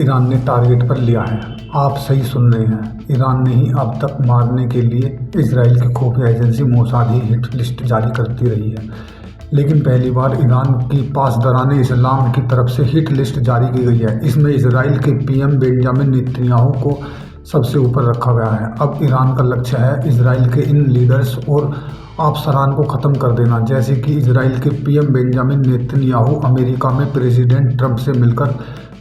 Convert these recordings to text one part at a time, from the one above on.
Iran ने target पर लिया है। आप सही सुन रहे हैं, ईरान ने ही अब तक मारने के लिए इजराइल की खुफिया एजेंसी मोसाद ही हिट लिस्ट जारी करती रही है। लेकिन पहली बार ईरान की पासदाराने इस्लाम की तरफ से हिट लिस्ट जारी की गई है। इसमें इजराइल के पीएम बेंजामिन नेतन्याहू को सबसे ऊपर रखा गया है। अब ईरान का लक्ष्य है इजराइल के इन लीडर्स और अफसरान को ख़त्म कर देना। जैसे कि इजराइल के पीएम बेंजामिन नेतन्याहू अमेरिका में प्रेसिडेंट ट्रंप से मिलकर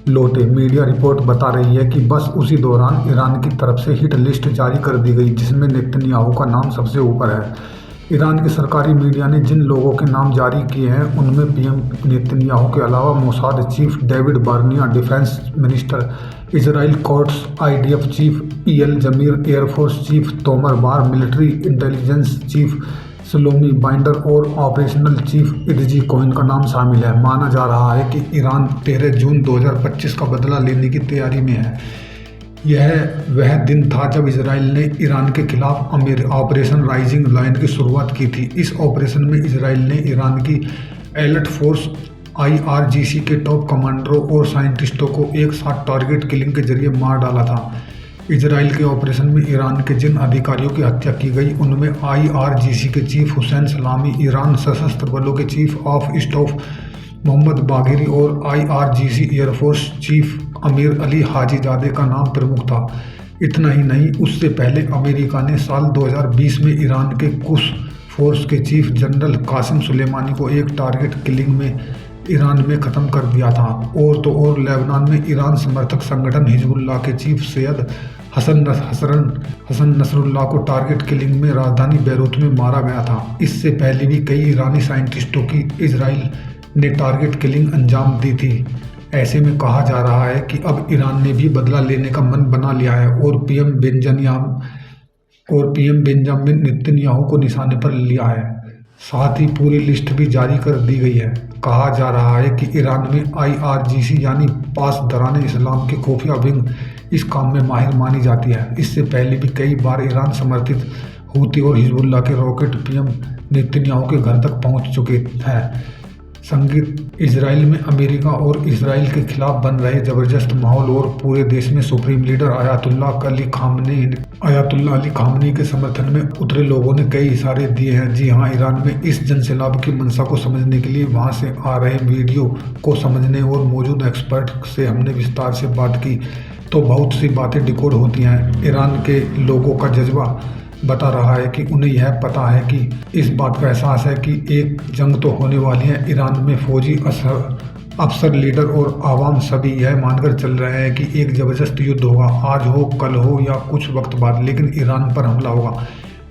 लौटे। मीडिया रिपोर्ट बता रही है कि बस उसी दौरान ईरान की तरफ से हिट लिस्ट जारी कर दी गई, जिसमें नेतन्याहू का नाम सबसे ऊपर है। ईरान की सरकारी मीडिया ने जिन लोगों के नाम जारी किए हैं उनमें पीएम नेतन्याहू के अलावा Mossad chief David Barnea, defence minister Israel Katz, IDF chief Eyal Zamir, air force chief Tomer Bar, military intelligence chief Shlomi Binder और ऑपरेशनल चीफ इरजी कोहेन का नाम शामिल है। माना जा रहा है कि ईरान 13 जून 2025 का बदला लेने की तैयारी में है। यह वह दिन था जब इजराइल ने ईरान के खिलाफ ऑपरेशन राइजिंग लायन की शुरुआत की थी। इस ऑपरेशन में इजराइल ने ईरान की एलर्ट फोर्स IRGC के टॉप कमांडरों और साइंटिस्टों को एक साथ टारगेट किलिंग के जरिए मार डाला था। इजराइल के ऑपरेशन में ईरान के जिन अधिकारियों की हत्या की गई उनमें IRGC के चीफ हुसैन सलामी, ईरान सशस्त्र बलों के chief of staff Mohammad Bagheri और IRGC air force chief Amir Ali Hajizade का नाम प्रमुख था। इतना ही नहीं, उससे पहले अमेरिका ने साल 2020 में ईरान के कुस फोर्स के चीफ जनरल कासिम सुलेमानी को एक टारगेट किलिंग में ईरान में ख़त्म कर दिया था। और तो और लेबनान में ईरान समर्थक संगठन हिजबुल्लाह के चीफ सैयद हसन नसरुल्लाह को टारगेट किलिंग में राजधानी बैरूत में मारा गया था। इससे पहले भी कई ईरानी साइंटिस्टों की इजराइल ने टारगेट किलिंग अंजाम दी थी। ऐसे में कहा जा रहा है कि अब ईरान ने भी बदला लेने का मन बना लिया है और पीएम बेंजामिन नेतन्याहू को निशाने पर लिया है। साथ ही पूरी लिस्ट भी जारी कर दी गई है। कहा जा रहा है कि ईरान में IRGC यानी पासदाराने इस्लाम की खुफिया विंग इस काम में माहिर मानी जाती है। इससे पहले भी कई बार ईरान समर्थित हूती और हिजबुल्लाह के रॉकेट पीएम नेतन्याहू के घर तक पहुंच चुके हैं। संगीत इजराइल में अमेरिका और इजराइल के खिलाफ बन रहे जबरदस्त माहौल और पूरे देश में सुप्रीम लीडर आयतुल्लाह अली खामनी के समर्थन में उतरे लोगों ने कई इशारे दिए हैं। जी हां, ईरान में इस जनसैलाब की मंशा को समझने के लिए वहां से आ रहे वीडियो को समझने और मौजूद एक्सपर्ट से हमने विस्तार से बात की तो बहुत सी बातें डिकोड होती हैं। ईरान के लोगों का जज्बा बता रहा है कि उन्हें यह पता है कि इस बात का एहसास है कि एक जंग तो होने वाली है। ईरान में फौजी अफसर, लीडर और आवाम सभी यह मानकर चल रहे हैं कि एक ज़बरदस्त युद्ध होगा, आज हो, कल हो या कुछ वक्त बाद, लेकिन ईरान पर हमला होगा।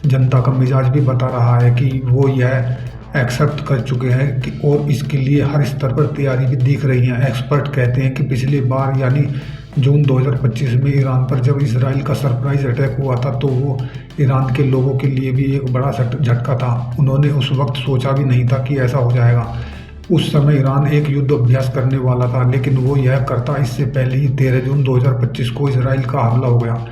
जनता का मिजाज भी बता रहा है कि वो यह एक्सेप्ट कर चुके हैं कि और इसके लिए हर स्तर पर तैयारी भी दिख रही है। एक्सपर्ट कहते हैं कि पिछली बार यानी जून 2025 में ईरान पर जब इसराइल का सरप्राइज अटैक हुआ था तो वो ईरान के लोगों के लिए भी एक बड़ा झटका था। उन्होंने उस वक्त सोचा भी नहीं था कि ऐसा हो जाएगा। उस समय ईरान एक युद्ध अभ्यास करने वाला था, लेकिन वो यह करता इससे पहले ही 13 जून 2025 को इसराइल का हमला हो गया।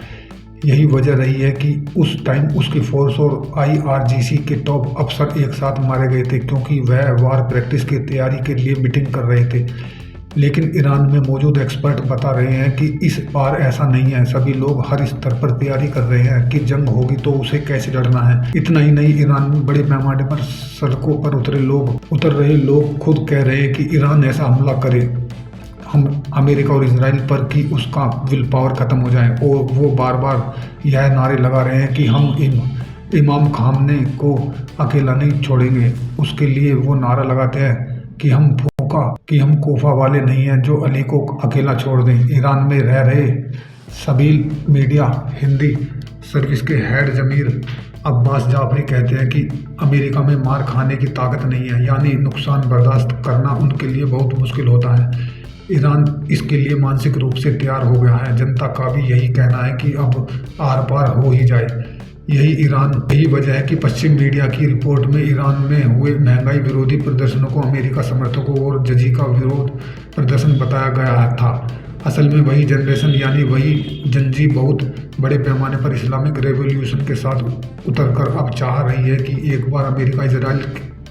यही वजह रही है कि उस टाइम उसकी फोर्स और IRGC के टॉप अफसर एक साथ मारे गए थे, क्योंकि वह वार प्रैक्टिस की तैयारी के लिए मीटिंग कर रहे थे। लेकिन ईरान में मौजूद एक्सपर्ट बता रहे हैं कि इस बार ऐसा नहीं है। सभी लोग हर स्तर पर तैयारी कर रहे हैं कि जंग होगी तो उसे कैसे लड़ना है। इतना ही नहीं, ईरान में बड़े पैमाने पर सड़कों पर उतर रहे लोग खुद कह रहे हैं कि ईरान ऐसा हमला करे हम अमेरिका और इसराइल पर कि उसका विल पावर ख़त्म हो जाए। और वो बार बार यह नारे लगा रहे हैं कि हम इमाम खामने को अकेला नहीं छोड़ेंगे। उसके लिए वो नारा लगाते हैं कि हम कोफा वाले नहीं हैं जो अली को अकेला छोड़ दें। ईरान में रह रहे सबील मीडिया हिंदी सर्विस के हेड जमीर अब्बास जाफरी कहते हैं कि अमेरिका में मार खाने की ताकत नहीं है, यानी नुकसान बर्दाश्त करना उनके लिए बहुत मुश्किल होता है। ईरान इसके लिए मानसिक रूप से तैयार हो गया है। जनता का भी यही कहना है कि अब आर पार हो ही जाए। यही वजह है कि पश्चिम मीडिया की रिपोर्ट में ईरान में हुए महंगाई विरोधी प्रदर्शनों को अमेरिका समर्थकों और जजी का विरोध प्रदर्शन बताया गया था। असल में वही जनरेशन यानी वही जनजी बहुत बड़े पैमाने पर इस्लामिक रेवोल्यूशन के साथ उतरकर अब चाह रही है कि एक बार अमेरिका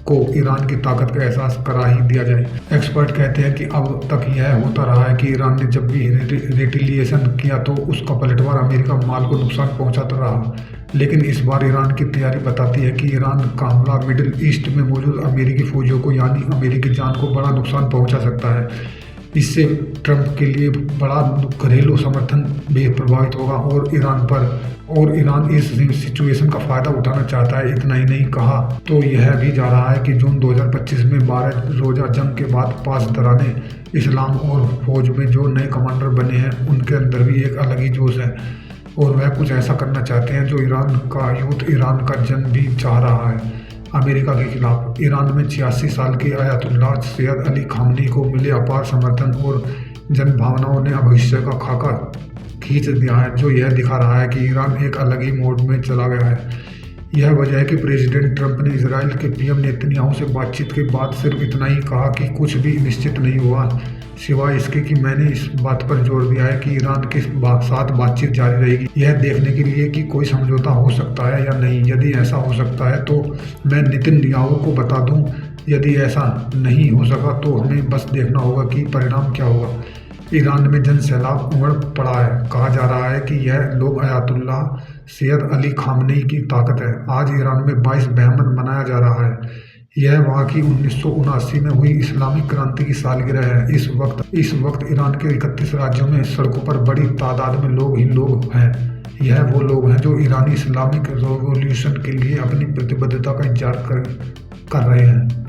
को ईरान की ताकत का एहसास करा ही दिया जाए। एक्सपर्ट कहते हैं कि अब तक यह होता रहा है कि ईरान ने जब भी रिटेलिएशन किया तो उसका पलटवार अमेरिका माल को नुकसान पहुंचाता रहा, लेकिन इस बार ईरान की तैयारी बताती है कि ईरान का हमला मिडिल ईस्ट में मौजूद अमेरिकी फौजियों को यानी अमेरिकी जान को बड़ा नुकसान पहुंचा सकता है। इससे ट्रंप के लिए बड़ा घरेलू समर्थन भी प्रभावित होगा और ईरान इस सिचुएशन का फायदा उठाना चाहता है। इतना ही नहीं कहा तो यह भी जा रहा है कि जून 2025 में 12 रोजा जंग के बाद पासदराने इस्लाम और फौज में जो नए कमांडर बने हैं उनके अंदर भी एक अलग ही जोश है और वह कुछ ऐसा करना चाहते हैं जो ईरान का यूथ ईरान का जन भी चाह रहा है। अमेरिका के खिलाफ ईरान में 86 साल के आयतुल्लाह सैयद अली खामनी को मिले अपार समर्थन और जनभावनाओं ने भविष्य का खाका खींच दिया है, जो यह दिखा रहा है कि ईरान एक अलग ही मोड में चला गया है। यह वजह है कि प्रेसिडेंट ट्रंप ने इजराइल के पीएम नेतन्याहू से बातचीत के बाद सिर्फ इतना ही कहा कि कुछ भी निश्चित नहीं हुआ, सिवाय इसके कि मैंने इस बात पर जोर दिया है कि ईरान के साथ बातचीत जारी रहेगी, यह देखने के लिए कि कोई समझौता हो सकता है या नहीं। यदि ऐसा हो सकता है तो मैं नेतन्याहू को बता दूं, यदि ऐसा नहीं हो सका तो हमें बस देखना होगा कि परिणाम क्या होगा। ईरान में जन सैलाब उमड़ पड़ा है। कहा जा रहा है कि यह लोग आयतुल्लाह सैयद अली खामनेई की ताकत है। आज ईरान में 22 बहमन मनाया जा रहा है। यह वहाँ की 1979 में हुई इस्लामिक क्रांति की सालगिरह है। इस वक्त ईरान के 31 राज्यों में सड़कों पर बड़ी तादाद में लोग ही लोग हैं। यह वो लोग हैं जो ईरानी इस्लामिक रिवॉल्यूशन के लिए अपनी प्रतिबद्धता का इंतजार कर रहे हैं।